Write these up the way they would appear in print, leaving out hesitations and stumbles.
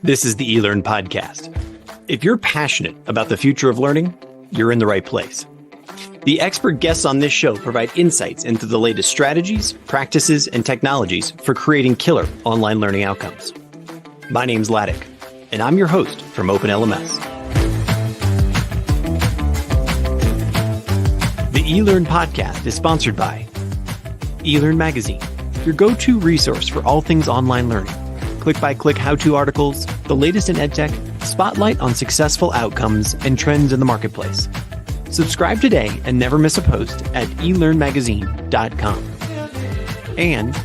This is the eLearn podcast. If you're passionate about the future of learning, you're in the right place. The expert guests on this show provide insights into the latest strategies, practices, and technologies for creating killer online learning outcomes. My name's Ladek, and I'm your host from OpenLMS. The eLearn podcast is sponsored by eLearn Magazine, your go-to resource for all things online learning. Click-by-click how-to articles, the latest in EdTech, spotlight on successful outcomes and trends in the marketplace. Subscribe today and never miss a post at elearnmagazine.com. And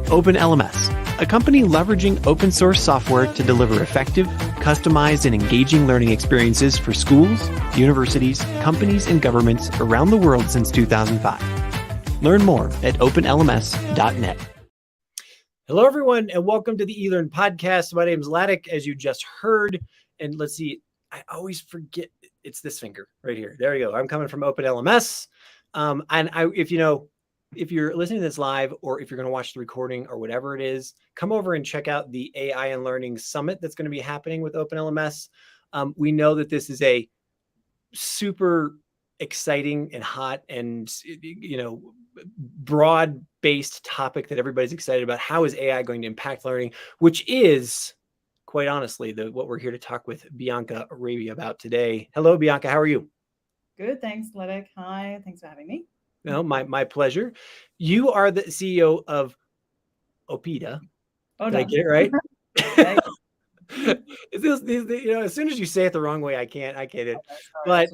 OpenLMS, a company leveraging open source software to deliver effective, customized, and engaging learning experiences for schools, universities, companies, and governments around the world since 2005. Learn more at openlms.net. Hello, everyone, and welcome to the eLearn podcast. My name is Ladek, as you just heard. And let's see, I always forget, it's this finger right here. There you go. I'm coming from OpenLMS. If you're listening to this live, or if you're going to watch the recording or whatever it is, come over and check out the AI and Learning Summit that's going to be happening with OpenLMS. We know that this is a super exciting and hot and, broad-based topic that everybody's excited about. How is AI going to impact learning? Which is, quite honestly, what we're here to talk with Bianca Raby about today. Hello, Bianca. How are you? Good. Thanks, Ladek. Hi. Thanks for having me. No, my pleasure. You are the CEO of Opida. Oh, Did I get it right? As soon as you say it the wrong way, I can't get it. But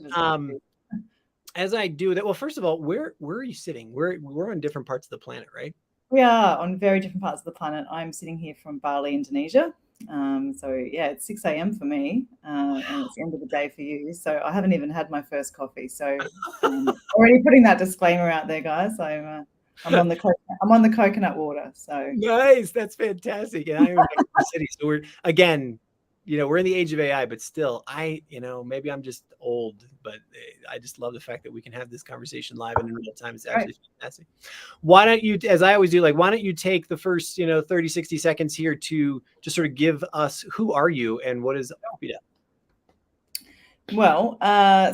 as I do that, well, first of all, where are you sitting? We're on different parts of the planet, right? We are on very different parts of the planet. I'm sitting here from Bali, Indonesia. It's 6 a.m. for me, and it's the end of the day for you. So I haven't even had my first coffee. So already putting that disclaimer out there, guys. I'm on the coconut water. So nice, that's fantastic. And I'm in the city, so we're in the age of AI, but still, maybe I'm just old, but I just love the fact that we can have this conversation live and in real time. It's actually fantastic. Why don't you, as I always do, why don't you take the first, 30, 60 seconds here to just sort of give us, who are you and what is Opida? Well,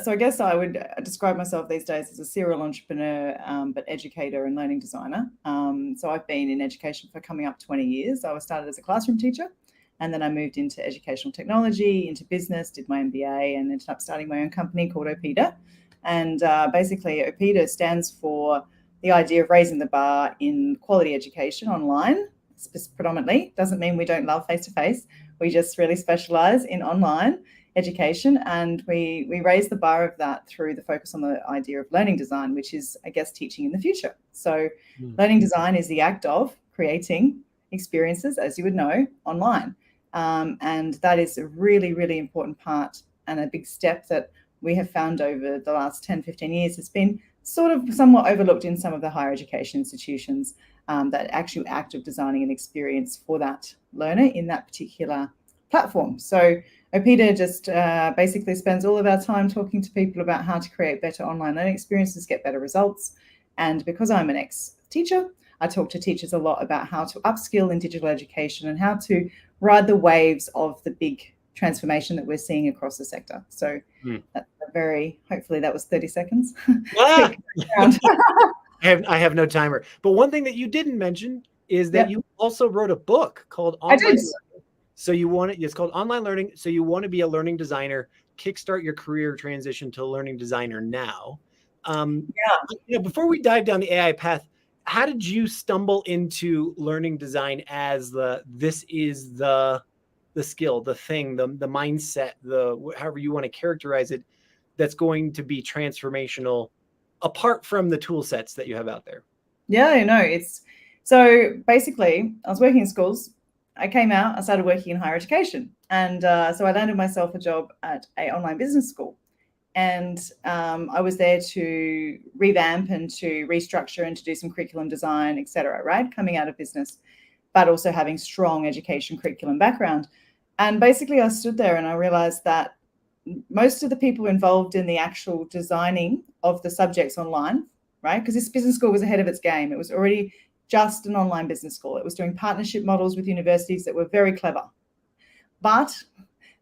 so I guess I would describe myself these days as a serial entrepreneur, but educator and learning designer. So I've been in education for coming up 20 years. I started as a classroom teacher. And then I moved into educational technology, into business, did my MBA, and ended up starting my own company called Opida. And basically, Opida stands for the idea of raising the bar in quality education online, predominantly. Doesn't mean we don't love face-to-face. We just really specialize in online education. And we raise the bar of that through the focus on the idea of learning design, which is, I guess, teaching in the future. So learning design is the act of creating experiences, as you would know, online. And that is a really, really important part and a big step that we have found over the last 10, 15 years. It's been sort of somewhat overlooked in some of the higher education institutions, that actual act of designing an experience for that learner in that particular platform. So Opida just basically spends all of our time talking to people about how to create better online learning experiences, get better results. And because I'm an ex-teacher, I talk to teachers a lot about how to upskill in digital education and how to ride the waves of the big transformation that we're seeing across the sector. So that's hopefully that was 30 seconds. I have no timer. But one thing that you didn't mention is that you also wrote a book called Online Learning. So it's called Online Learning. So you want to be a learning designer, kickstart your career transition to a learning designer now. Before we dive down the AI path, how did you stumble into learning design as this is the skill, the thing, the mindset, however you want to characterize it, that's going to be transformational apart from the tool sets that you have out there? So basically I was working in schools. I came out, I started working in higher education. And so I landed myself a job at an online business school. And I was there to revamp and to restructure and to do some curriculum design, et cetera, right? Coming out of business, but also having strong education curriculum background. And basically I stood there and I realized that most of the people involved in the actual designing of the subjects online, right? Because this business school was ahead of its game. It was already just an online business school. It was doing partnership models with universities that were very clever. but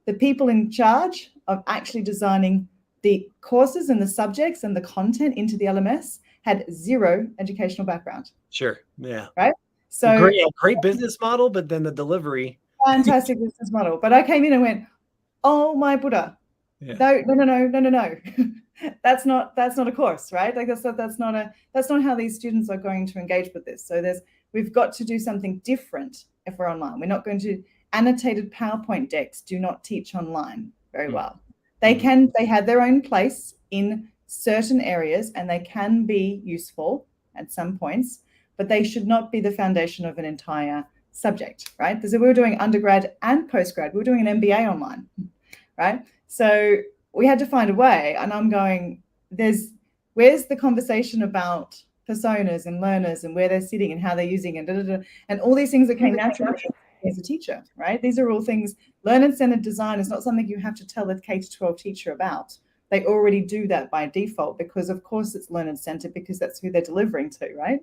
the people in charge of actually designing the courses and the subjects and the content into the LMS had zero educational background. Sure. Yeah. Right. So great business model, but then the delivery. Fantastic business model. But I came in and went, oh my Buddha. Yeah. No. That's not a course, right? Like that's not how these students are going to engage with this. So we've got to do something different if we're online. We're not going to annotated PowerPoint decks do not teach online very well. They have their own place in certain areas and they can be useful at some points, but they should not be the foundation of an entire subject, right? Because we were doing undergrad and postgrad, we were doing an MBA online, right? So we had to find a way, and I'm going, where's the conversation about personas and learners and where they're sitting and how they're using it, and all these things that came naturally as a teacher, right? These are all things, learner-centered design is not something you have to tell a K-12 teacher about. They already do that by default because of course it's learner-centered because that's who they're delivering to, right?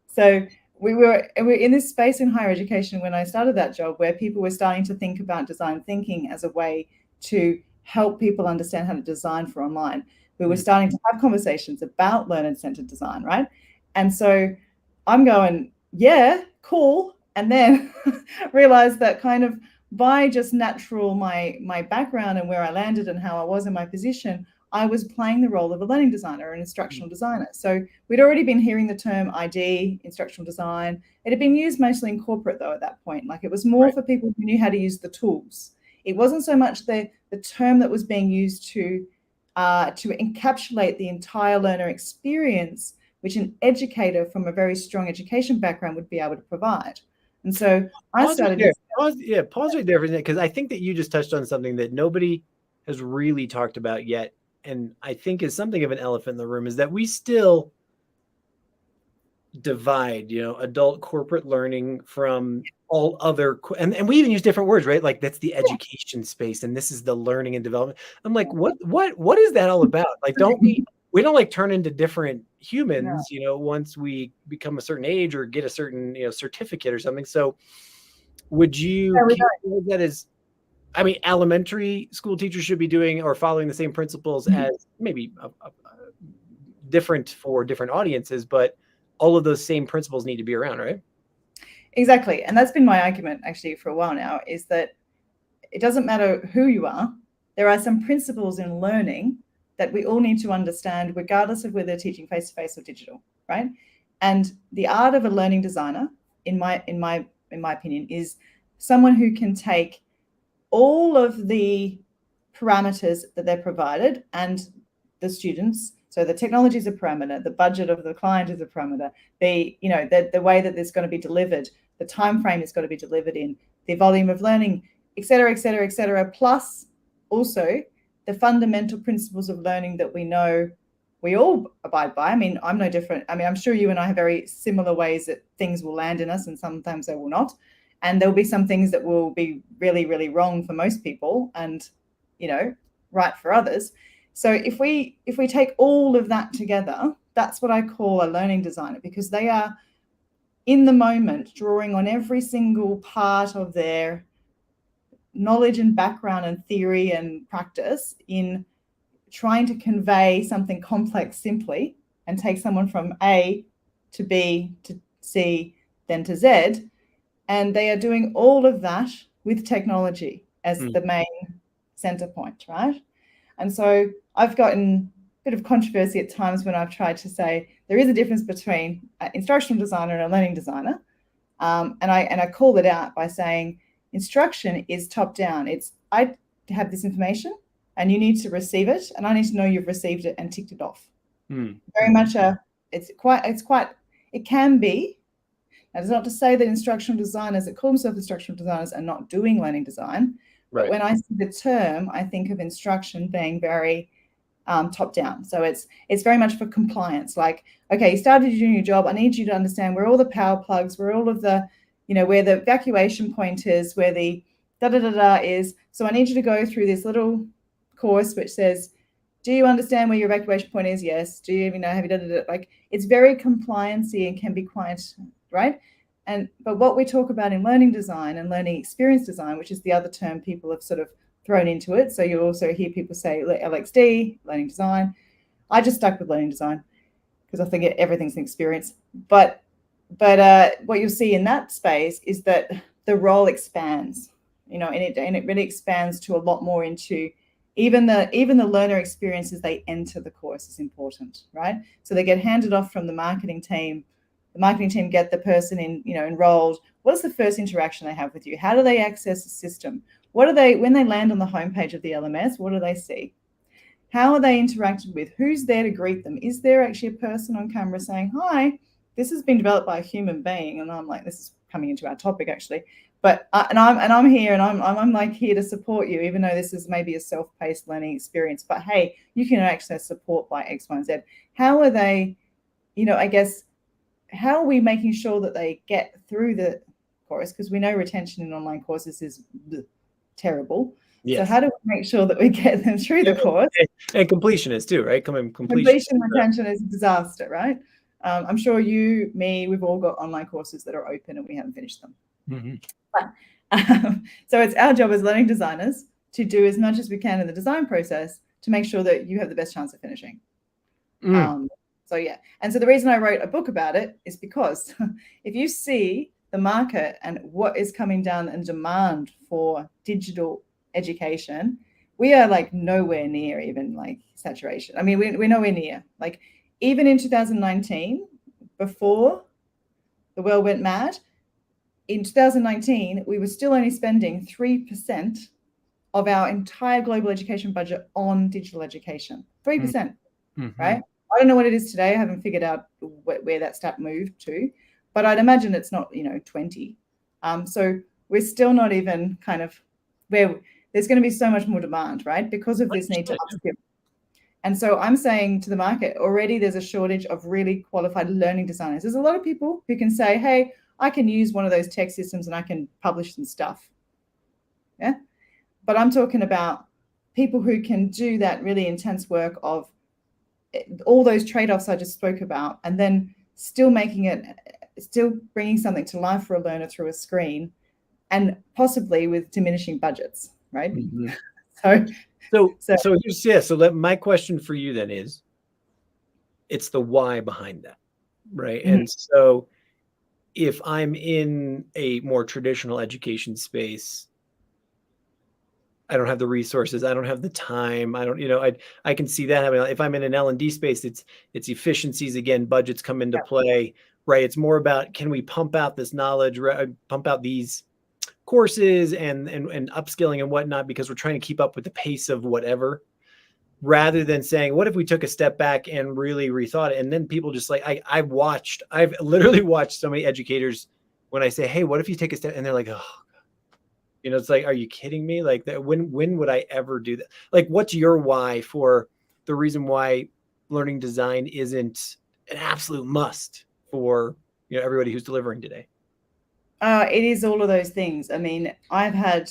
So we were in this space in higher education when I started that job where people were starting to think about design thinking as a way to help people understand how to design for online. We were starting to have conversations about learner-centered design, right? And so I'm going, yeah, cool. And then realized that kind of by just natural my background and where I landed and how I was in my position, I was playing the role of a learning designer, an instructional designer. So we'd already been hearing the term ID, instructional design. It had been used mostly in corporate though at that point. Like it was more for people who knew how to use the tools. It wasn't so much the term that was being used to encapsulate the entire learner experience, which an educator from a very strong education background would be able to provide. And so I started. Pause right there for a minute, because I think that you just touched on something that nobody has really talked about yet, and I think is something of an elephant in the room, is that we still divide, adult corporate learning from all other, and we even use different words, right? Like that's the education space, and this is the learning and development. I'm like, what is that all about? Like, we don't like turn into different humans, once we become a certain age or get a certain, certificate or something. So would you that as, I mean, elementary school teachers should be doing or following the same principles as maybe different for different audiences, but all of those same principles need to be around, right? Exactly. And that's been my argument actually for a while now, is that it doesn't matter who you are. There are some principles in learning that we all need to understand, regardless of whether they're teaching face-to-face or digital, right? And the art of a learning designer, in my opinion, is someone who can take all of the parameters that they're provided and the students. So the technology is a parameter, the budget of the client is a parameter, the way that it's going to be delivered, the time frame it's got to be delivered in, the volume of learning, et cetera, plus also the fundamental principles of learning that we know we all abide by. I mean, I'm no different. I mean, I'm sure you and I have very similar ways that things will land in us, and sometimes they will not. And there'll be some things that will be really, really wrong for most people and, right for others. So if we take all of that together, that's what I call a learning designer, because they are in the moment drawing on every single part of their knowledge and background and theory and practice in trying to convey something complex simply and take someone from A to B to C, then to Z. And they are doing all of that with technology as the main center point, right? And so I've gotten a bit of controversy at times when I've tried to say there is a difference between an instructional designer and a learning designer. And I call it out by saying instruction is top down. It's I have this information and you need to receive it, and I need to know you've received it and ticked it off. Very much it can be. That is not to say that instructional designers that call themselves instructional designers are not doing learning design. Right. But when I see the term, I think of instruction being very top down. So it's very much for compliance. Like, okay, you started doing your job. I need you to understand where all the power plugs, where all of the, where the evacuation point is, where the is. So I need you to go through this little course which says, do you understand where your evacuation point is? Yes. Do you even know, have you done it? Like, it's very compliancy and can be quite, right? But what we talk about in learning design and learning experience design, which is the other term people have sort of thrown into it. So you also hear people say LXD, learning design. I just stuck with learning design because I think everything's an experience. But what you'll see in that space is that the role expands, and it really expands to a lot more into even the learner experiences they enter the course is important, right? So they get handed off from the marketing team. The marketing team get the person enrolled. What is the first interaction they have with you? How do they access the system? What are they, when they land on the homepage of the LMS, what do they see? How are they interacted with? Who's there to greet them? Is there actually a person on camera saying, hi, this has been developed by a human being? And I'm like, this is coming into our topic actually. But I'm here and I'm like here to support you, even though this is maybe a self-paced learning experience. But hey, you can access support by X, Y, and Z. How are they, I guess, how are we making sure that they get through the course? Because we know retention in online courses is terrible. Yes. So how do we make sure that we get them through the course? And completion is too, right? Completion retention is a disaster, right? I'm sure you, me, we've all got online courses that are open and we haven't finished them. Mm-hmm. But, so it's our job as learning designers to do as much as we can in the design process to make sure that you have the best chance of finishing. So yeah, and so the reason I wrote a book about it is because if you see the market and what is coming down in demand for digital education, we are like nowhere near even like saturation. I mean, we're nowhere near. Like even in 2019, before the world went mad, in 2019, we were still only spending 3% of our entire global education budget on digital education. 3%, right? I don't know what it is today. I haven't figured out where that stat moved to, but I'd imagine it's not, 20. So we're still not even kind of where there's going to be so much more demand, right? Because of this need to upskill. And so I'm saying to the market, already there's a shortage of really qualified learning designers. There's a lot of people who can say, hey, I can use one of those tech systems and I can publish some stuff. Yeah. But I'm talking about people who can do that really intense work of all those trade-offs I just spoke about, and then still bringing something to life for a learner through a screen, and possibly with diminishing budgets, right? So my question for you then is, it's the why behind that, right? Mm-hmm. And so if I'm in a more traditional education space, I don't have the resources. I don't have the time. I don't, I can see that happening. If I'm in an L&D space, it's efficiencies. Again, budgets come into play, right? It's more about, can we pump out this knowledge, pump out these courses and upskilling and whatnot, because we're trying to keep up with the pace of whatever, rather than saying, what if we took a step back and really rethought it? And then people just like, I've literally watched so many educators when I say, hey, what if you take a step? And they're like, oh, it's like, are you kidding me? Like that, when would I ever do that? Like, what's your why for the reason why learning design isn't an absolute must for, everybody who's delivering today? It is all of those things. I've had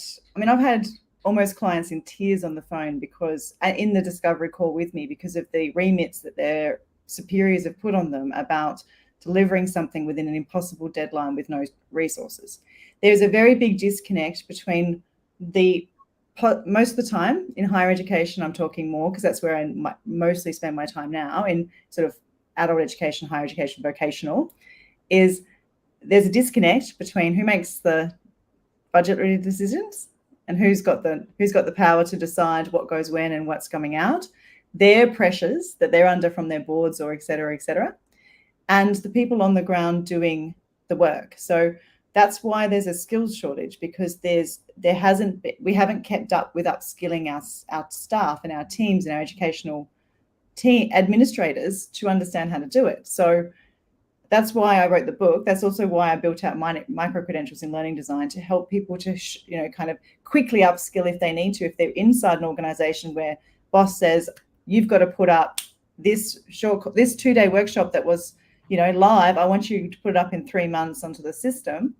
almost clients in tears on the phone because in the discovery call with me, because of the remits that their superiors have put on them about delivering something within an impossible deadline with no resources. There's a very big disconnect between most of the time in higher education, I'm talking more because that's where I mostly spend my time now, in sort of adult education, higher education, vocational, is there's a disconnect between who makes the budgetary decisions and who's got the power to decide what goes when and what's coming out, their pressures that they're under from their boards or et cetera, and the people on the ground doing the work. So that's why there's a skills shortage, because we haven't kept up with upskilling our staff and our teams and our educational team administrators to understand how to do it. So that's why I wrote the book. That's also why I built out micro credentials in learning design, to help people to kind of quickly upskill if they need to. If they're inside an organization where boss says you've got to put up this 2-day workshop that was live, I want you to put it up in 3 months onto the system,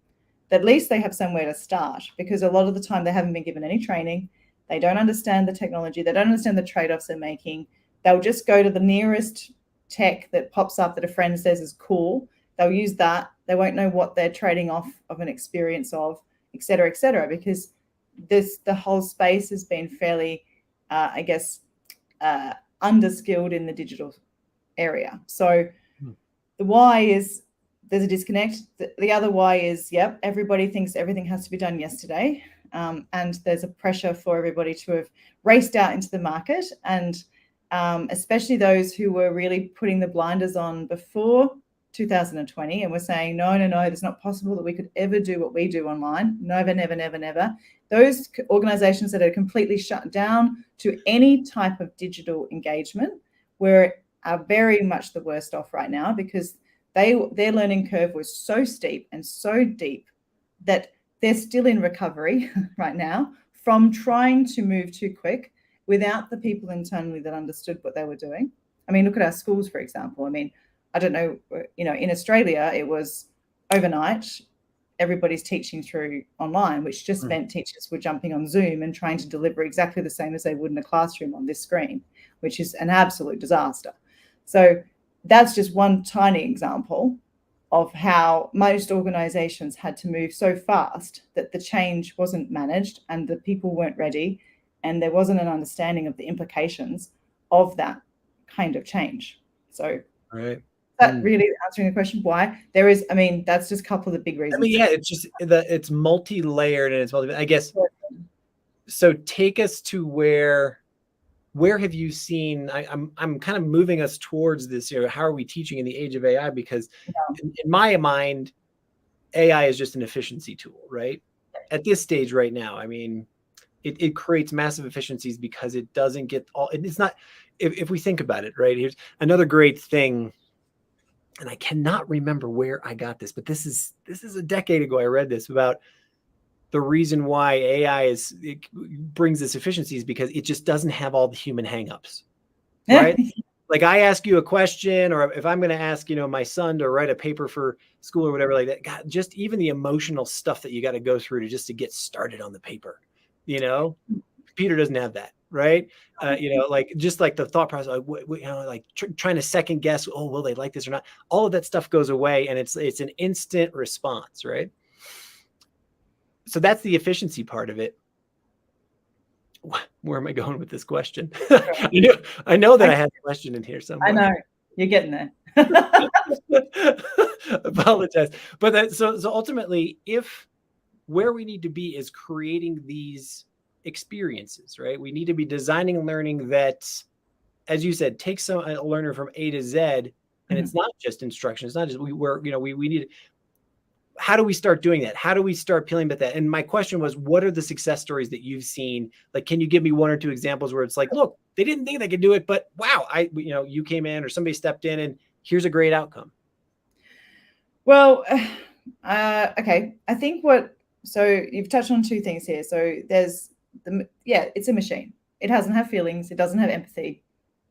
at least they have somewhere to start, because a lot of the time they haven't been given any training. They don't understand the technology. They don't understand the trade-offs they're making. They'll just go to the nearest tech that pops up that a friend says is cool. they'll use that. They won't know what they're trading off of an experience of, et cetera, because the whole space has been fairly, I guess, underskilled in the digital area. So the why is there's a disconnect. The other why is, yep, everybody thinks everything has to be done yesterday. And there's a pressure for everybody to have raced out into the market. And especially those who were really putting the blinders on before 2020 and were saying, no, it's not possible that we could ever do what we do online. Never. Those organizations that are completely shut down to any type of digital engagement are very much the worst off right now, because their learning curve was so steep and so deep that they're still in recovery right now from trying to move too quick without the people internally that understood what they were doing. I mean, look at our schools, for example. I mean, I don't know, in Australia, it was overnight, everybody's teaching through online, which just meant teachers were jumping on Zoom and trying to deliver exactly the same as they would in a classroom on this screen, which is an absolute disaster. So that's just one tiny example of how most organizations had to move so fast that the change wasn't managed and the people weren't ready, and there wasn't an understanding of the implications of that kind of change. So that really answering the question why there is, I mean, that's just a couple of the big reasons. I mean, yeah, it's just it's multi-layered and it's I guess. So take us to where have you seen, I'm kind of moving us towards this, how are we teaching in the age of AI? Because in my mind, AI is just an efficiency tool, right? At this stage right now, I mean, it creates massive efficiencies because it doesn't get all, it's not, if we think about it, right? Here's another great thing. And I cannot remember where I got this, but this is a decade ago. I read this about the reason why AI brings this efficiencies because it just doesn't have all the human hangups, right? Like I ask you a question, or if I'm going to ask, my son to write a paper for school or whatever like that, God, just even the emotional stuff that you got to go through to get started on the paper, Peter doesn't have that. Right. Like just like the thought process, trying to second guess, oh, will they like this or not? All of that stuff goes away and it's an instant response. Right. So that's the efficiency part of it. Where am I going with this question? I know that I had a question in here somewhere. I know you're getting there. Apologize. But so ultimately, where we need to be is creating these experiences, right? We need to be designing learning that, as you said, takes a learner from A to Z, and it's not just instruction. It's not just we need. How do we start doing that? How do we start peeling back that? And my question was, what are the success stories that you've seen? Like, can you give me one or two examples where it's like, look, they didn't think they could do it, but wow, you came in or somebody stepped in and here's a great outcome. Well, okay. I think so you've touched on two things here. So there's it's a machine. It doesn't have feelings. It doesn't have empathy.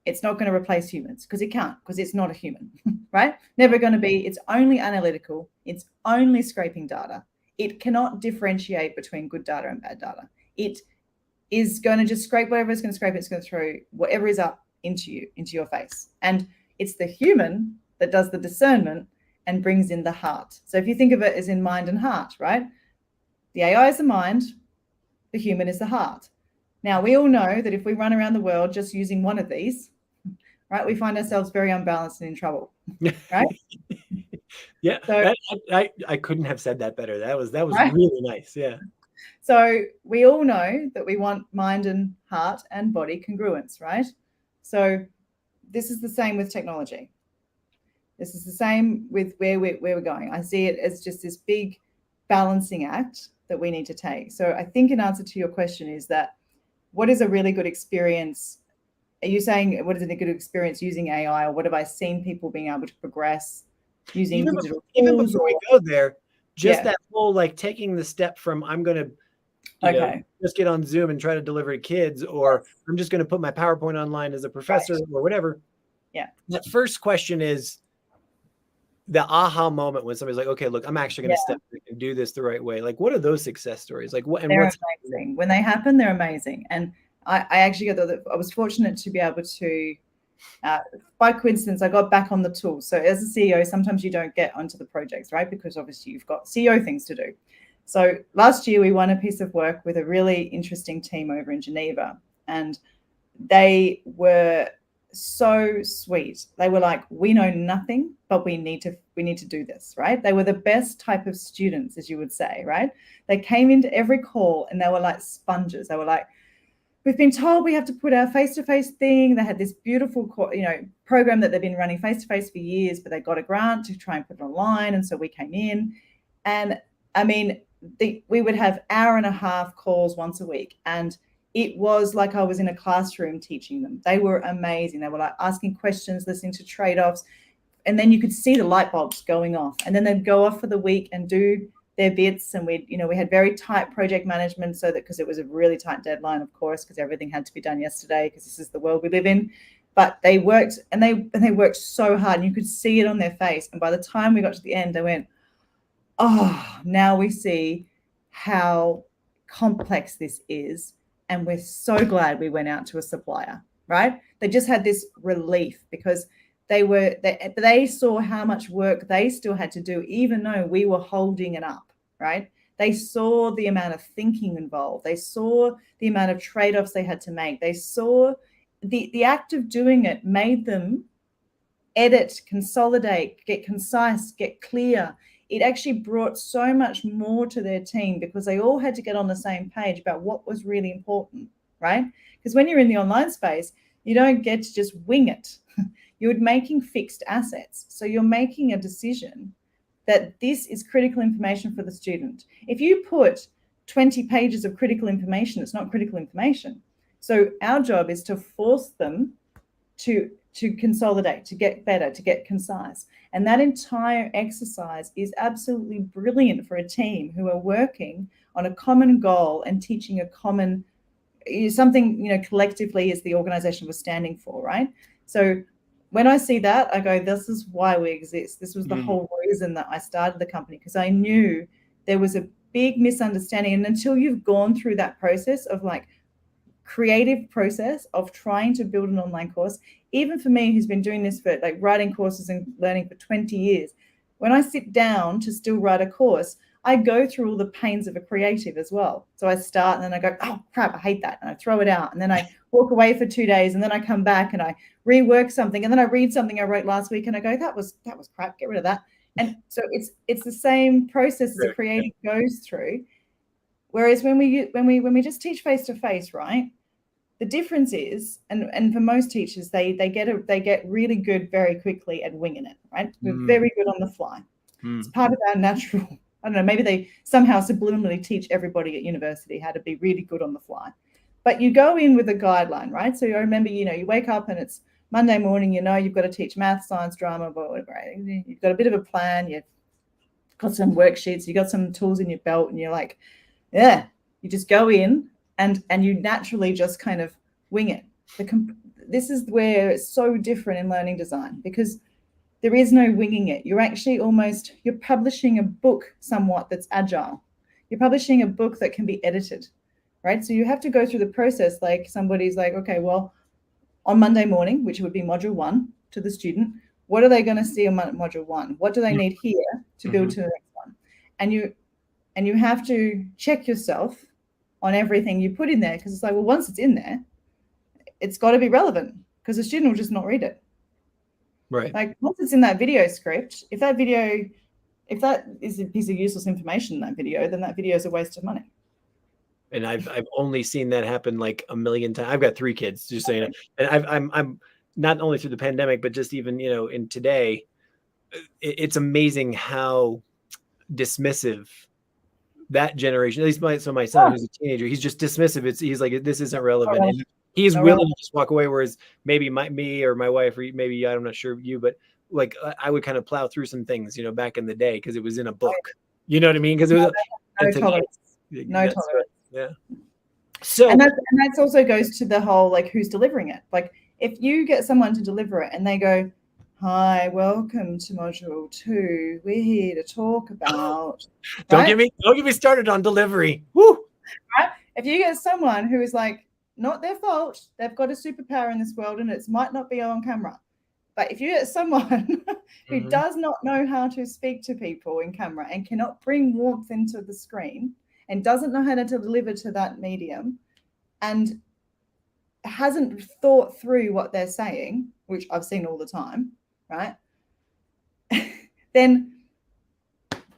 It's not going to replace humans because it can't, because it's not a human, right? Never going to be. It's only analytical. It's only scraping data. It cannot differentiate between good data and bad data. It is going to just scrape whatever it's going to scrape. It's going to throw whatever is up into your face. And it's the human that does the discernment and brings in the heart. So if you think of it as in mind and heart, right? The AI is the mind. The human is the heart. Now, we all know that if we run around the world just using one of these, right, we find ourselves very unbalanced and in trouble, right? Yeah, so, I couldn't have said that better. That was right? Really nice, yeah. So we all know that we want mind and heart and body congruence, right? So this is the same with technology. This is the same with where we're going. I see it as just this big balancing act that we need to take. So I think an answer to your question is that what is a really good experience? Are you saying what is a good experience using AI, or what have I seen people being able to progress using digital tools? Even before we go there, just that whole like taking the step from I'm going to just get on Zoom and try to deliver to kids, or I'm just going to put my PowerPoint online as a professor or whatever. Yeah. That first question is the aha moment when somebody's like, okay, look, I'm actually going to step in and do this the right way. Like, what are those success stories? Like, what's amazing. When they happen, they're amazing. And I actually I was fortunate to be able to by coincidence, I got back on the tool. So as a CEO, sometimes you don't get onto the projects, right? Because obviously you've got CEO things to do. So last year we won a piece of work with a really interesting team over in Geneva, and they were so sweet. They were like, we know nothing, but we need to do this, right? They were the best type of students, as you would say, right? They came into every call and they were like sponges. They were like, we've been told we have to put our face-to-face thing. They had this beautiful, program that they've been running face-to-face for years, but they got a grant to try and put it online. And so we came in, and I mean, we would have 1.5 hour calls once a week. And it was like I was in a classroom teaching them. They were amazing. They were like asking questions, listening to trade-offs. And then you could see the light bulbs going off. And then they'd go off for the week and do their bits. And we had very tight project management, so that, because it was a really tight deadline, of course, because everything had to be done yesterday, because this is the world we live in. But they worked, and they worked so hard, and you could see it on their face. And by the time we got to the end, they went, oh, now we see how complex this is. And we're so glad we went out to a supplier, right? They just had this relief, because they saw how much work they still had to do, even though we were holding it up, right? They saw the amount of thinking involved. They saw the amount of trade-offs they had to make. They saw the act of doing it made them edit, consolidate, get concise, get clear. It actually brought so much more to their team, because they all had to get on the same page about what was really important, right? Because when you're in the online space, you don't get to just wing it. You're making fixed assets. So you're making a decision that this is critical information for the student. If you put 20 pages of critical information, it's not critical information. So our job is to force them to consolidate, to get better, to get concise. And that entire exercise is absolutely brilliant for a team who are working on a common goal and teaching a common, something, collectively as the organization was standing for, right? So when I see that, I go, this is why we exist. This was the whole reason that I started the company, because I knew there was a big misunderstanding. And until you've gone through that process of creative process of trying to build an online course, even for me, who's been doing this for writing courses and learning for 20 years, when I sit down to still write a course, I go through all the pains of a creative as well. So I start, and then I go, oh crap, I hate that. And I throw it out. And then I walk away for 2 days, and then I come back and I rework something. And then I read something I wrote last week and I go, that was crap, get rid of that. And so it's the same process as a creative goes through. Whereas when we just teach face-to-face, right? The difference is, and for most teachers, they get really good very quickly at winging it, right? We're very good on the fly. It's part of our natural, I don't know, maybe they somehow subliminally teach everybody at university how to be really good on the fly. But you go in with a guideline, right? So you remember, you wake up and it's Monday morning, you've got to teach math, science, drama, whatever, right? You've got a bit of a plan, you've got some worksheets, you've got some tools in your belt, and you're like, yeah, you just go in and you naturally just kind of wing it. This is where it's so different in learning design, because there is no winging it. You're actually you're publishing a book somewhat that's agile. You're publishing a book that can be edited, right? So you have to go through the process. Like somebody's like, okay, well, on Monday morning, which would be module 1 to the student, what are they going to see on module 1? What do they need here to build to the next one? And you have to check yourself on everything you put in there, because it's like, well, once it's in there, it's got to be relevant, because the student will just not read it. Right. Like once it's in that video script, if that is a piece of useless information in that video, then that video is a waste of money. And I've only seen that happen like a million times. I've got 3 kids, just saying, and I'm not only through the pandemic, but just even in today, it's amazing how dismissive that generation, at least my son, who's a teenager, he's just dismissive. He's like, this isn't relevant. And he's willing to just walk away. Whereas maybe me or my wife, or maybe I'm not sure you, but like I would kind of plow through some things, back in the day, because it was in a book. You know what I mean? Because it was no tolerance. No tolerance. Yeah. So and that also goes to the whole who's delivering it. Like if you get someone to deliver it and they go, hi, welcome to module 2. We're here to talk about. Don't get me started on delivery. Woo! Right? If you get someone who is like, not their fault. They've got a superpower in this world, and it might not be on camera. But if you get someone who does not know how to speak to people in camera and cannot bring warmth into the screen and doesn't know how to deliver to that medium and hasn't thought through what they're saying, which I've seen all the time, right? Then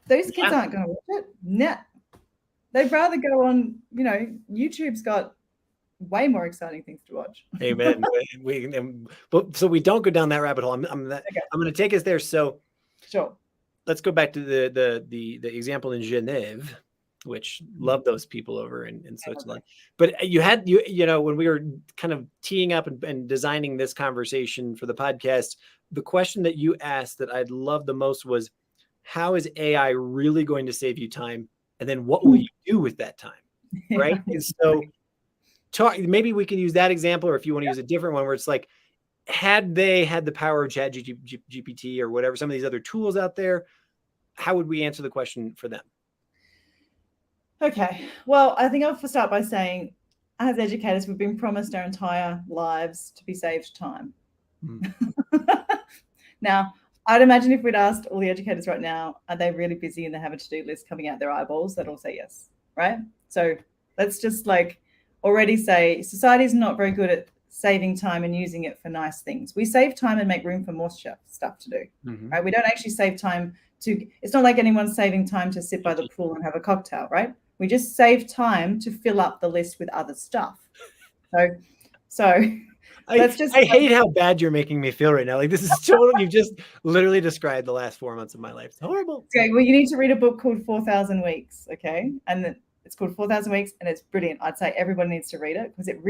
those kids aren't going to watch it. No. They'd rather go on, YouTube's got way more exciting things to watch. Amen. So we don't go down that rabbit hole. I'm going to take us there. So sure. Let's go back to the example in Genève, which love those people over in Switzerland. But you had, when we were kind of teeing up and designing this conversation for the podcast, the question that you asked that I'd love the most was, how is AI really going to save you time? And then what will you do with that time? Right. And so maybe we can use that example, or if you want to use a different one where it's like, had they had the power of ChatGPT or whatever, some of these other tools out there, how would we answer the question for them? Okay. Well, I think I'll start by saying, as educators, we've been promised our entire lives to be saved time. Now, I'd imagine if we'd asked all the educators right now, are they really busy and they have a to-do list coming out their eyeballs, they'd all say yes, right? So let's just already say society's not very good at saving time and using it for nice things. We save time and make room for more stuff to do, right? We don't actually save time it's not like anyone's saving time to sit by the pool and have a cocktail, right? We just save time to fill up the list with other stuff. So I hate how bad you're making me feel right now. Like, this is totally, you've just literally described the last 4 months of my life. It's horrible. Okay, well, you need to read a book called 4,000 Weeks, okay? And it's called 4,000 Weeks, and it's brilliant. I'd say everyone needs to read it because it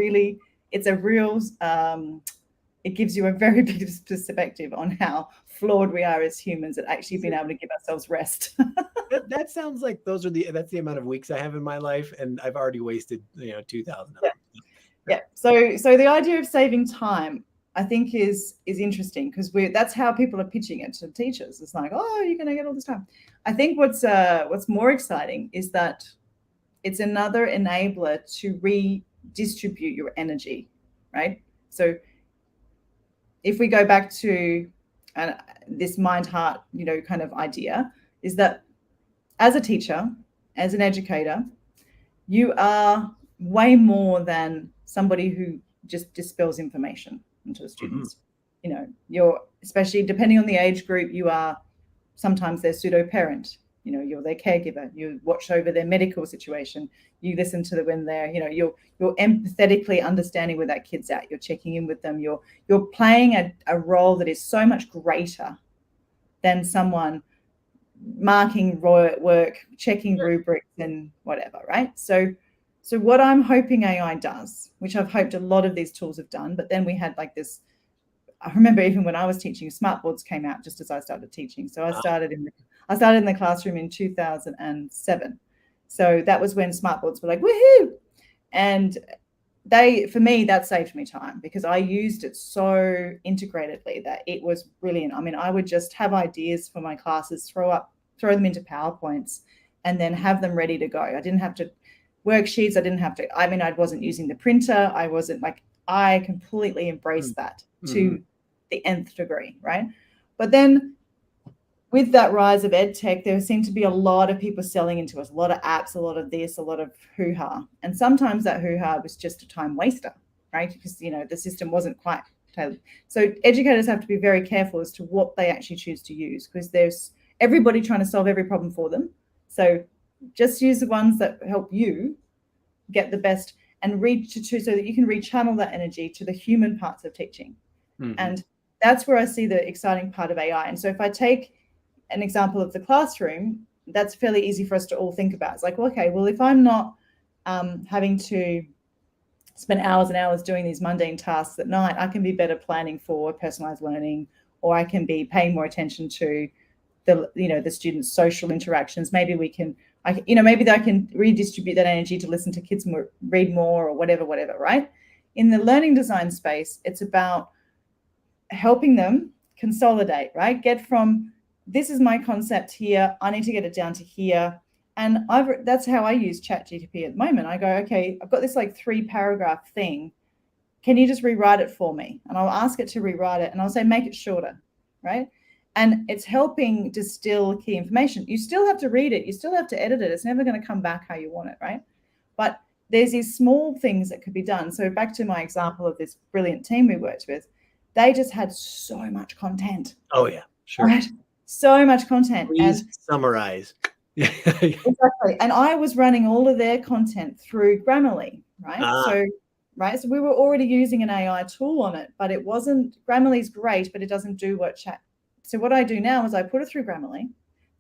gives you a very big perspective on how flawed we are as humans at actually being able to give ourselves rest. That sounds like that's the amount of weeks I have in my life, and I've already wasted 2,000 of them. Yeah. So the idea of saving time, I think, is interesting because that's how people are pitching it to teachers. It's like, oh, you're going to get all this time. I think what's more exciting is that it's another enabler to redistribute your energy, right? So if we go back to this mind-heart, kind of idea, is that as a teacher, as an educator, you are way more than somebody who just dispels information into the students. You're, especially depending on the age group, you are sometimes their pseudo-parent. You're their caregiver. You watch over their medical situation. You listen to them when they're, you're empathetically understanding where that kid's at. You're checking in with them. You're playing a role that is so much greater than someone marking work, checking rubrics and whatever, right? So what I'm hoping AI does, which I've hoped a lot of these tools have done, but then we had this, I remember even when I was teaching, smartboards came out just as I started teaching. So I started in the classroom in 2007. So that was when smartboards were like, woohoo! And for me, that saved me time because I used it so integratedly that it was brilliant. I mean, I would just have ideas for my classes, throw them into PowerPoints, and then have them ready to go. I didn't have to worksheets. I wasn't using the printer. I completely embraced that to the nth degree, right? But then with that rise of ed tech, there seemed to be a lot of people selling into us, a lot of apps, a lot of this, a lot of hoo-ha. And sometimes that hoo-ha was just a time waster, right? Because, the system wasn't quite tailored. So educators have to be very careful as to what they actually choose to use because there's everybody trying to solve every problem for them. So just use the ones that help you get the best and so that you can rechannel that energy to the human parts of teaching. And that's where I see the exciting part of AI. And so if I take an example of the classroom, that's fairly easy for us to all think about. It's like, okay, well, if I'm not having to spend hours and hours doing these mundane tasks at night, I can be better planning for personalized learning, or I can be paying more attention to the students' social interactions. Maybe maybe I can redistribute that energy to listen to kids more, read more, or whatever, right? In the learning design space, it's about helping them consolidate, right? Get from, this is my concept here, I need to get it down to here, And that's how I use ChatGPT at the moment. I go, okay, I've got this like 3-paragraph thing. Can you just rewrite it for me? And I'll ask it to rewrite it, and I'll say, make it shorter, right? And it's helping distill key information. You still have to read it. You still have to edit it. It's never going to come back how you want it, right? But there's these small things that could be done. So back to my example of this brilliant team we worked with, they just had so much content. Oh yeah, sure. Right? So much content. Please summarize. Exactly. And I was running all of their content through Grammarly, right? So we were already using an AI tool on it, but it wasn't, Grammarly's great, but it doesn't do what chat. So what I do now is I put it through Grammarly,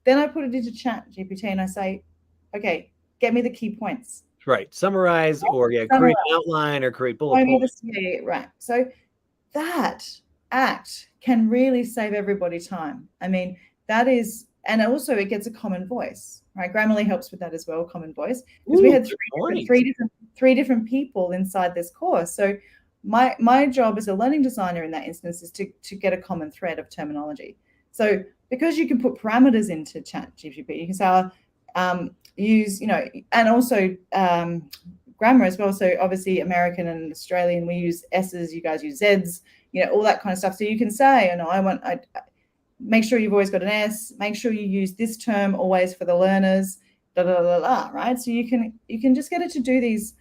then I put it into ChatGPT and I say, okay, get me the key points. Right. Summarize or create an outline or create bullet points. Right. So that act can really save everybody time. I mean, that is, and also it gets a common voice, right? Grammarly helps with that as well, common voice, because we had three different people inside this course. So my job as a learning designer in that instance is to get a common thread of terminology. So because you can put parameters into ChatGPT, you can say use, and also grammar as well. So obviously American and Australian, we use S's, you guys use Z's, all that kind of stuff. So you can say, I make sure you've always got an S, make sure you use this term always for the learners, right? So you can just get it to do these.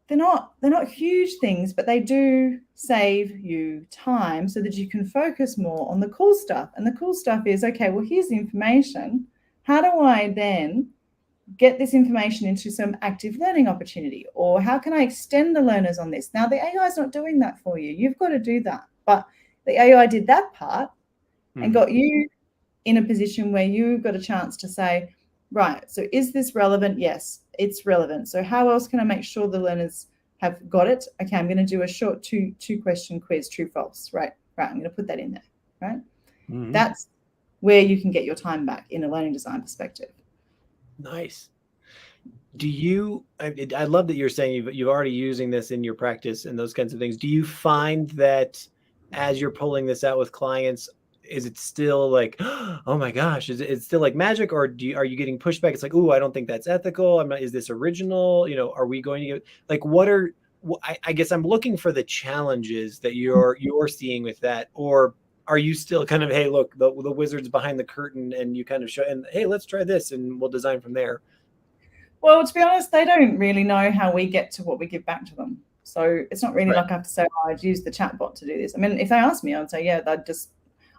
They're not huge things, but they do save you time so that you can focus more on the cool stuff. And the cool stuff is, okay, well, here's the information. How do I then get this information into some active learning opportunity? Or how can I extend the learners on this? Now, the AI is not doing that for you. You've got to do that. But the AI did that part and got you in a position where you got a chance to say, right, so is this relevant? Yes, it's relevant. So how else can I make sure the learners have got it? Okay, I'm going to do a short two-question quiz, true, false. Right, I'm going to put that in there, right? That's where you can get your time back in a learning design perspective. Nice. Do you, I love that you're saying you've already using this in your practice and those kinds of things. Do you find that as you're pulling this out with clients, is it still like, oh my gosh, is it still like magic, or are you getting pushback? It's like, oh, I don't think that's ethical. Is this original? Are we going to get like, I guess I'm looking for the challenges that you're seeing with that, or are you still kind of, hey, look, the wizard's behind the curtain and you kind of show, and hey, let's try this and we'll design from there? Well, to be honest, they don't really know how we get to what we give back to them. So it's not really like I have to say, I'd use the chatbot to do this. I mean, if they ask me, I would say, yeah,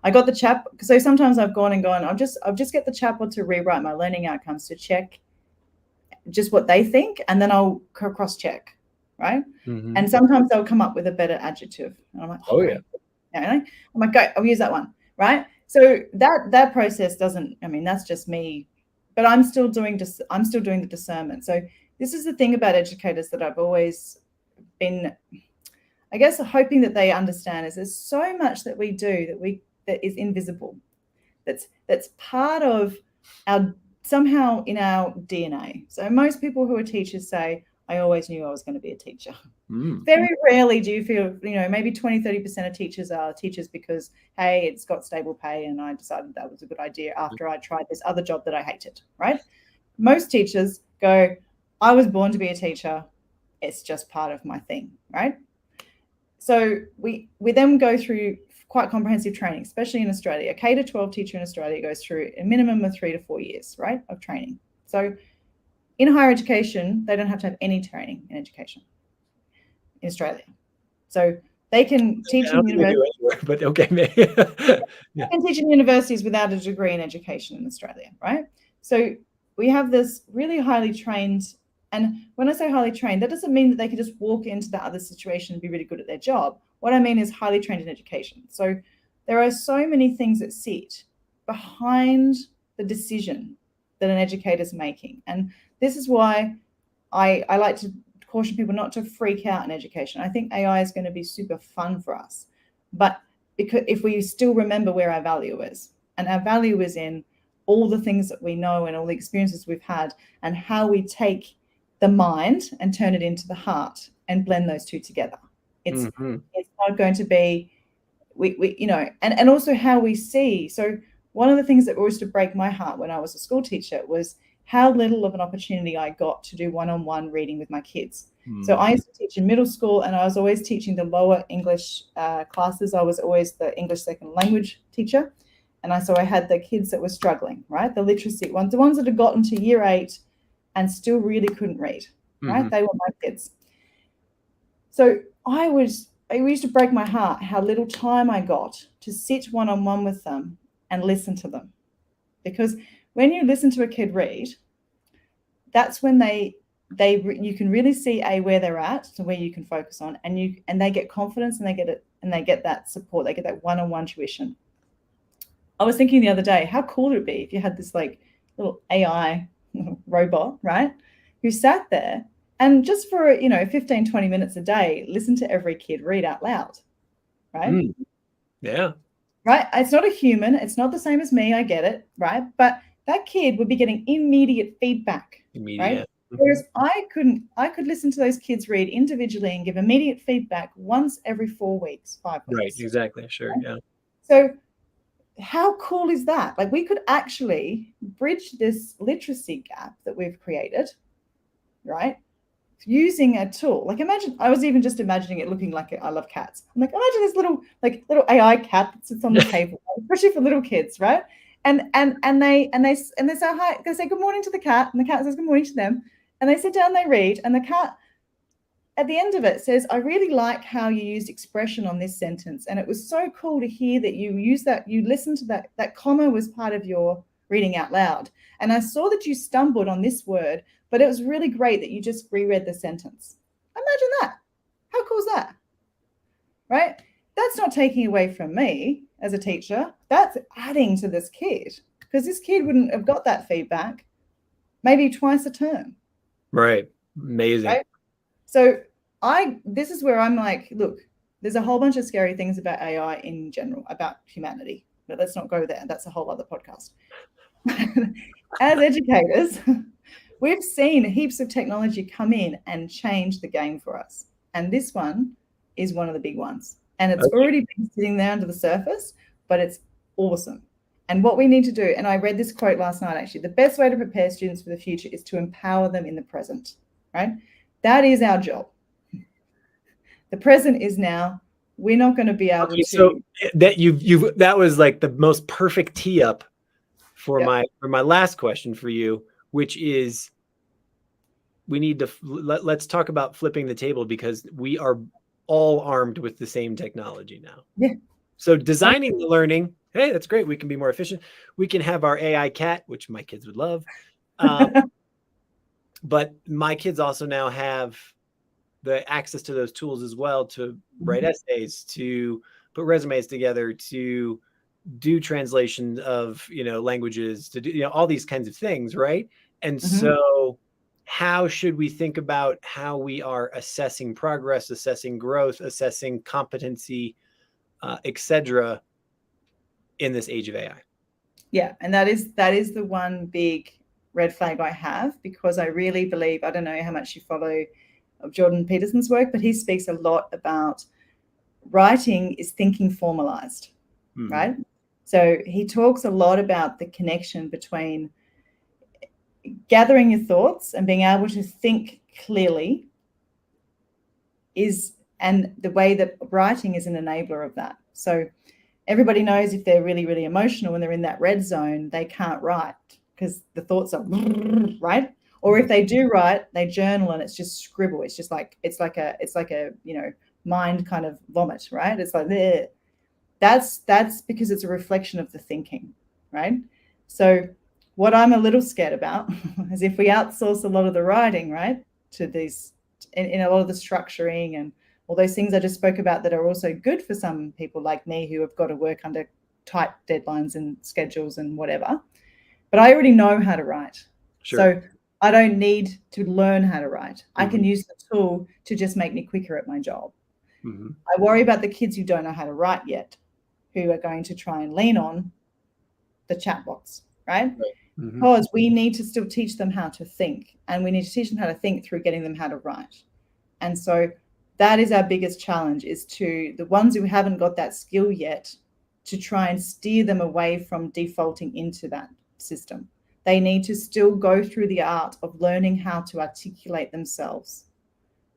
I got the chat. So sometimes I've gone, I'll just get the chatbot to rewrite my learning outcomes to check just what they think, and then I'll cross check, right? And sometimes they'll come up with a better adjective. And I'm like, oh yeah. I'm like, go, I'll use that one, right? So that process doesn't, that's just me, but I'm still doing the discernment. So this is the thing about educators that I've always been, I guess, hoping that they understand, is there's so much that we do that is invisible, that's part of our, somehow in our DNA. So most people who are teachers say, I always knew I was going to be a teacher. Very rarely do you feel, maybe 20-30% of teachers are teachers because, hey, it's got stable pay and I decided that was a good idea after I tried this other job that I hated, right? Most teachers go, I was born to be a teacher. It's just part of my thing, right? So we then go through quite comprehensive training, especially in Australia. A K-12 teacher in Australia goes through a minimum of 3 to 4 years, right, of training. So in higher education, they don't have to have any training in education in Australia. So they can teach in universities, but okay. They can teach in universities without a degree in education in Australia, right? So we have this really highly trained, and when I say highly trained, that doesn't mean that they can just walk into that other situation and be really good at their job. What I mean is highly trained in education. So there are so many things that sit behind the decision that an educator is making. And this is why I like to caution people not to freak out in education. I think AI is going to be super fun for us, but because if we still remember where our value is, and our value is in all the things that we know and all the experiences we've had, and how we take the mind and turn it into the heart and blend those two together. It's not going to be, and also how we see. So one of the things that used to break my heart when I was a school teacher was how little of an opportunity I got to do one-on-one reading with my kids. So I used to teach in middle school, and I was always teaching the lower English classes. I was always the English second language teacher. And so I had the kids that were struggling, right? The literacy ones, the ones that had gotten to year 8 and still really couldn't read, right? They were my kids. So it used to break my heart how little time I got to sit one-on-one with them and listen to them. Because when you listen to a kid read, that's when you can really see where they're at, so where you can focus on, and they get confidence, and they get that support, they get that one-on-one tuition. I was thinking the other day, how cool would it be if you had this like little AI robot, right, who sat there and just for 15, 20 minutes a day, listen to every kid read out loud, right? Yeah. Right. It's not a human. It's not the same as me. I get it. Right. But that kid would be getting immediate feedback. Right. Whereas I could listen to those kids read individually and give immediate feedback once every 4 weeks, 5 weeks. Right. Exactly. Sure. Right? Yeah. So how cool is that? Like, we could actually bridge this literacy gap that we've created, right? Using a tool. Like, imagine, I was even just imagining it looking like I love cats. I'm like, imagine this little AI cat that sits on the table, especially for little kids, right? And they say hi, they say good morning to the cat, and the cat says good morning to them, and they sit down, they read, and the cat at the end of it says, I really like how you used expression on this sentence, and it was so cool to hear that you use that, you listened to that comma was part of your reading out loud, and I saw that you stumbled on this word, but it was really great that you just reread the sentence. Imagine that. How cool is that? Right? That's not taking away from me as a teacher. That's adding to this kid, because this kid wouldn't have got that feedback maybe twice a term. Right. Amazing. Right? So this is where I'm like, look, there's a whole bunch of scary things about AI in general, about humanity, but let's not go there. That's a whole other podcast. As educators, we've seen heaps of technology come in and change the game for us. And this one is one of the big ones. And it's already been sitting there under the surface, but it's awesome. And what we need to do, and I read this quote last night, actually, the best way to prepare students for the future is to empower them in the present, right? That is our job. The present is now. We're not going to be able to. So that was like the most perfect tee up for my last question for you, which is, we need to let's talk about flipping the table, because we are all armed with the same technology now. Yeah. So designing the learning, hey, that's great. We can be more efficient. We can have our AI cat, which my kids would love. But my kids also now have the access to those tools as well, to write essays, to put resumes together, to do translation of, languages, to do, all these kinds of things. Right. And so how should we think about how we are assessing progress, assessing growth, assessing competency, et cetera, in this age of AI? Yeah. And that is the one big red flag I have, because I really believe, I don't know how much you follow of Jordan Peterson's work, but he speaks a lot about writing is thinking formalized, right? So he talks a lot about the connection between gathering your thoughts and being able to think clearly and the way that writing is an enabler of that. So everybody knows if they're really, really emotional and they're in that red zone, they can't write because the thoughts are right. Or if they do write, they journal and it's just scribble. It's just like, it's like a mind kind of vomit, right? It's like, bleh. That's because it's a reflection of the thinking, right? So what I'm a little scared about is if we outsource a lot of the writing, right, to these, in a lot of the structuring and all those things I just spoke about that are also good for some people like me who have got to work under tight deadlines and schedules and whatever. But I already know how to write. Sure. So I don't need to learn how to write. I can use the tool to just make me quicker at my job. I worry about the kids who don't know how to write yet, who are going to try and lean on the chatbots, right? Because we need to still teach them how to think, and we need to teach them how to think through getting them how to write. And so that is our biggest challenge, is to the ones who haven't got that skill yet, to try and steer them away from defaulting into that system. they need to still go through the art of learning how to articulate themselves.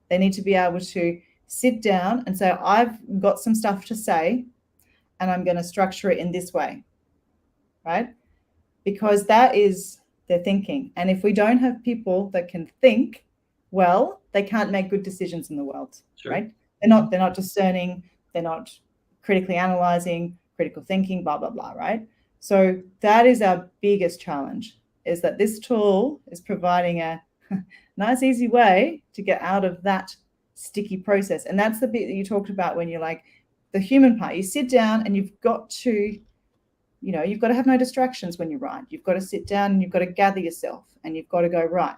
They need to be able to sit down and say, I've got some stuff to say, and I'm going to structure it in this way, right? Because that is their thinking. And if we don't have people that can think well, they can't make good decisions in the world, Sure. right? They're not discerning, they're not critically analyzing, critical thinking, blah, blah, blah, right? So that is our biggest challenge, is that this tool is providing a nice, easy way to get out of that sticky process. And that's the bit that you talked about when you're like, the human part. You sit down and you've got to, you've got to have no distractions when you write. You've got to sit down and you've got to gather yourself and you've got to go, right,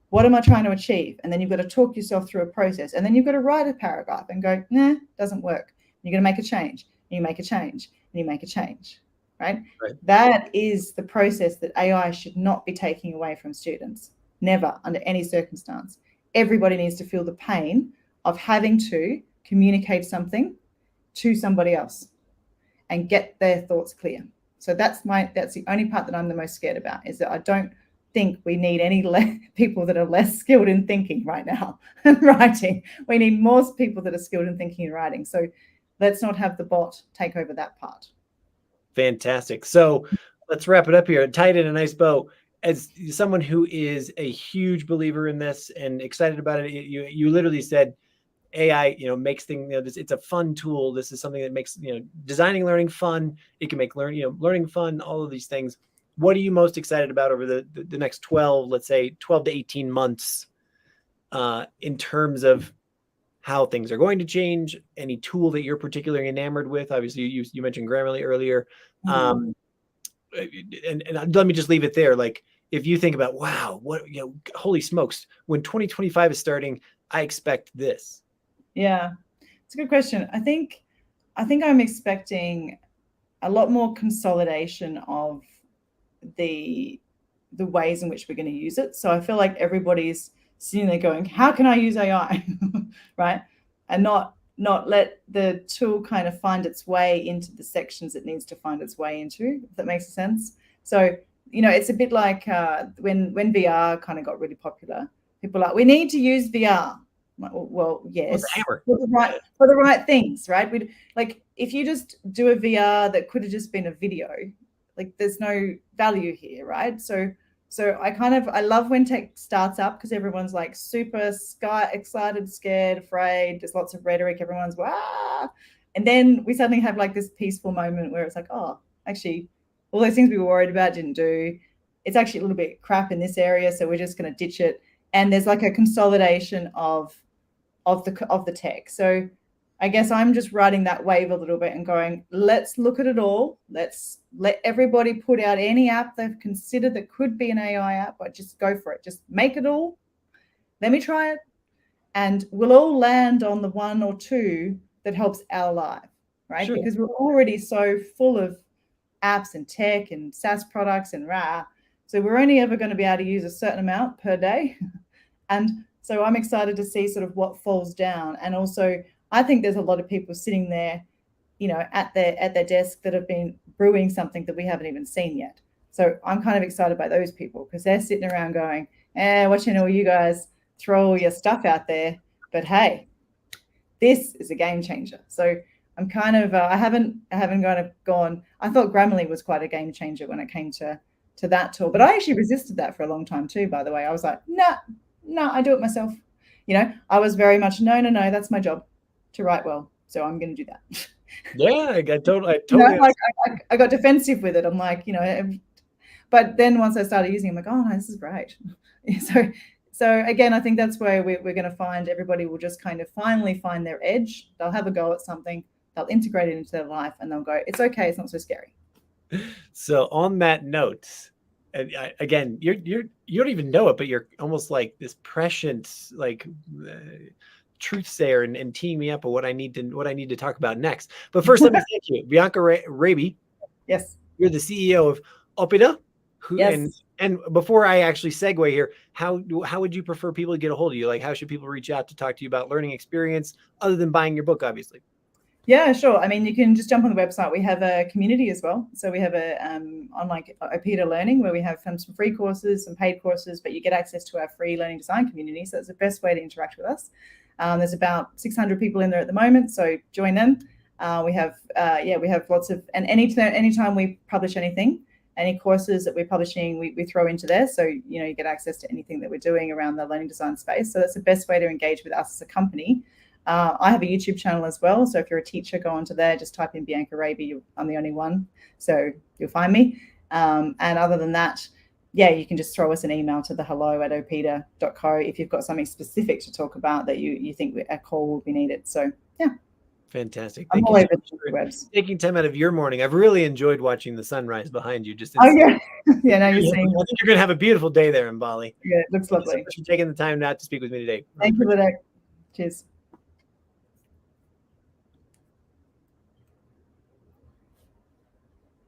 what am I trying to achieve? And then you've got to talk yourself through a process. And then you've got to write a paragraph and go, nah, doesn't work. You're going to make a change. And you make a change. And you make a change. Right? That is the process that AI should not be taking away from students. Never, under any circumstance. Everybody needs to feel the pain of having to communicate something to somebody else and get their thoughts clear. So that's the only part that I'm the most scared about, is that I don't think we need any people that are less skilled in thinking right now and writing. We need more people that are skilled in thinking and writing. So let's not have the bot take over that part. Fantastic. So let's wrap it up here and tie it in a nice bow. As someone who is a huge believer in this and excited about it, you literally said AI, makes things, it's a fun tool. This is something that makes, designing learning fun. It can make learning fun, all of these things. What are you most excited about over the next 12 to 18 months in terms of how things are going to change? Any tool that you're particularly enamored with? Obviously, you mentioned Grammarly earlier. And let me just leave it there. Like, if you think about, wow, holy smokes, when 2025 is starting, I expect this. Yeah, it's a good question. I think I'm expecting a lot more consolidation of the ways in which we're going to use it. So I feel like everybody's sitting there going, how can I use AI? Right? And not let the tool kind of find its way into the sections it needs to find its way into, if that makes sense. So, it's a bit like when VR kind of got really popular, people are like, we need to use VR. Well, yes, for the right things, right? We'd like, if you just do a VR that could have just been a video, like there's no value here, right? So I love when tech starts up, because everyone's like super excited, scared, afraid. There's lots of rhetoric. Everyone's wow. And then we suddenly have like this peaceful moment where it's like, oh, actually, all those things we were worried about didn't do. It's actually a little bit crap in this area, so we're just going to ditch it. And there's like a consolidation of the tech. So I guess I'm just riding that wave a little bit and going, let's look at it all. Let's let everybody put out any app they've considered that could be an AI app, but just go for it. Just make it all. Let me try it. And we'll all land on the one or two that helps our life, right? Sure. Because we're already so full of apps and tech and SaaS products and rah. So we're only ever going to be able to use a certain amount per day. And so I'm excited to see sort of what falls down. And also, I think there's a lot of people sitting there, at their desk that have been brewing something that we haven't even seen yet. So I'm kind of excited by those people, because they're sitting around going, watching all you guys throw all your stuff out there. But hey, this is a game changer. So I'm kind of, I haven't gone, I thought Grammarly was quite a game changer when it came to that tool. But I actually resisted that for a long time too, by the way. I was like, no, I do it myself. I was very much, no, that's my job, to write well. So I'm going to do that. Yeah, I totally. I got defensive with it. I'm like, but then once I started using it, I'm like, oh, no, this is great. So again, I think that's where we're going to find everybody will just kind of finally find their edge. They'll have a go at something. They'll integrate it into their life and they'll go, it's okay. It's not so scary. So on that note, and again, you don't even know it, but you're almost like this prescient, like truth sayer and teeing me up of what I need to talk about next. But first, let me thank you, Bianca Raby. Yes, you're the CEO of Opida. Yes. And before I actually segue here, how would you prefer people to get a hold of you? Like, how should people reach out to talk to you about learning experience other than buying your book, obviously? Yeah, sure. I mean, you can just jump on the website. We have a community as well. So we have a online OPEDA Learning where we have some free courses, some paid courses, but you get access to our free learning design community. So it's the best way to interact with us. There's about 600 people in there at the moment, so join them. We have lots of, and anytime we publish anything, any courses that we're publishing, we throw into there. So, you get access to anything that we're doing around the learning design space. So that's the best way to engage with us as a company. I have a YouTube channel as well. So if you're a teacher, go onto there, just type in Bianca Raby. I'm the only one, so you'll find me. And other than that, you can just throw us an email to the hello@opeda.co if you've got something specific to talk about that you think a call will be needed. So, yeah. Fantastic. I'm Thank all you over so the much webs. for taking time out of your morning. I've really enjoyed watching the sunrise behind you. Just Oh, yeah. Yeah, now you're seeing. I think you're going to have a beautiful day there in Bali. Yeah, it looks Thank you lovely. so much for taking the time out to speak with me today. Thank you, Ludek. Cheers.